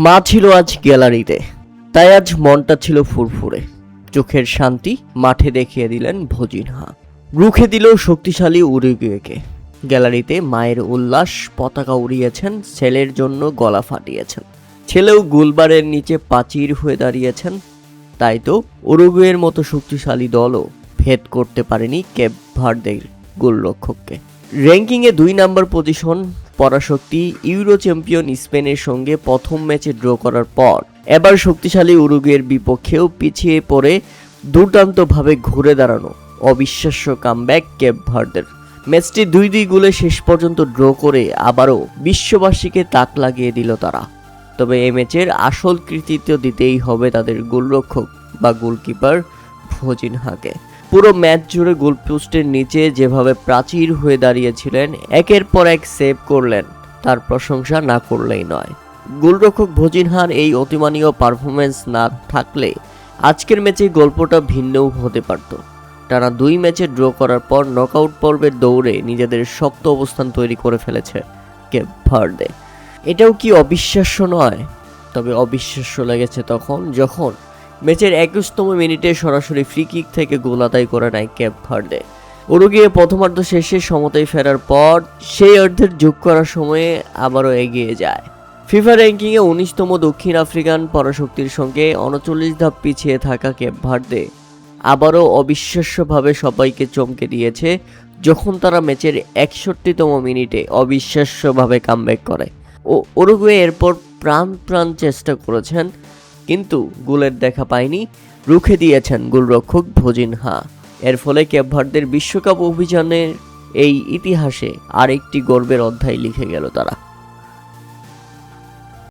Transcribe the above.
মা ছিল আজ গ্যালারিতে, তাই আজ মনটা ছিল ফুরফুরে। চোখের শান্তি মাঠে দেখিয়ে দিলেন ভজিনহা, রুখে দিল শক্তিশালী উরুগুয়েকে। গ্যালারিতে মায়ের উল্লাস, পতাকা উড়িয়েছেন, ছেলের জন্য গলা ফাটিয়েছেন। ছেলেও গোলবারের নিচে প্রাচীর হয়ে দাঁড়িয়েছেন। তাই তো উরুগুয়ের মতো শক্তিশালী দলও ভেদ করতে পারেনি কেপ ভার্দের গোলরক্ষককে। র্যাঙ্কিংয়ে 2 নম্বর পজিশন পরাশক্তি ইউরো চ্যাম্পিয়ন স্পেনের সঙ্গে প্রথম ম্যাচে ড্র করার পর এবার শক্তিশালী উরুগুয়ের বিপক্ষেও পিছিয়ে পড়ে দুর্দান্তভাবে ঘুরে দাঁড়ানো অবিশ্বাস্য কামব্যাক কেপ ভার্দের। ম্যাচটি 2-2 গোলে শেষ পর্যন্ত ড্র করে আবারও বিশ্ববাসীকে তাক লাগিয়ে দিল তারা। তবে এই ম্যাচের আসল কৃতিত্ব দিতেই হবে তাদের গোলরক্ষক বা গোলকিপার ভজিনহাকে। পুরো ম্যাচ জুড়ে গোলপোস্টের নিচে যেভাবে প্রাচীর হয়ে দাঁড়িয়েছিলেন, একের পর এক সেভ করলেন, তার প্রশংসা না করলেই নয়। গোলরক্ষক ভজিনহার এই অতিমানীয় পারফরমেন্স না থাকলে আজকের ম্যাচে গল্পটা ভিন্নও হতে পারত। টানা 2 ম্যাচে ড্র করার পর নকআউট পর্বের দৌড়ে নিজেদের শক্ত অবস্থান তৈরি করে ফেলেছে কেপ ভার্দে। এটাও কি অবিশ্বাস্য নয়? তবে অবিশ্বাস্য লেগেছে যখন ম্যাচের 21তম মিনিটে সরাসরি ফ্রি কিক থেকে গোল আদায় করে নেয় কেপ ভার্দে। উরুগুয়ে প্রথমার্ধ শেষে সমতায় ফেরার পর সেই অর্ধের যোগ করার সময়ে আবারও এগিয়ে যায়। ফিফা র্যাঙ্কিংয়ে 19তম দক্ষিণ আফ্রিকান পরাশক্তির সঙ্গে 39 ধাপ পিছিয়ে থাকা কেপ ভার্দে আবারও অবিশ্বাস্যভাবে সবাইকে চমকে দিয়েছে যখন তারা ম্যাচের 61তম মিনিটে অবিশ্বাস্যভাবে কামব্যাক করে। উরুগুয়ে এরপর প্রাণ চেষ্টা করেছেন, কিন্তু গোলের দেখা পায়নি, রুখে দিয়েছেন গোলরক্ষক ভজিনহা। এর ফলে কেপ ভার্দের বিশ্বকাপ অভিযানের এই ইতিহাসে আরেকটি গর্বের অধ্যায় লিখে গেল তারা।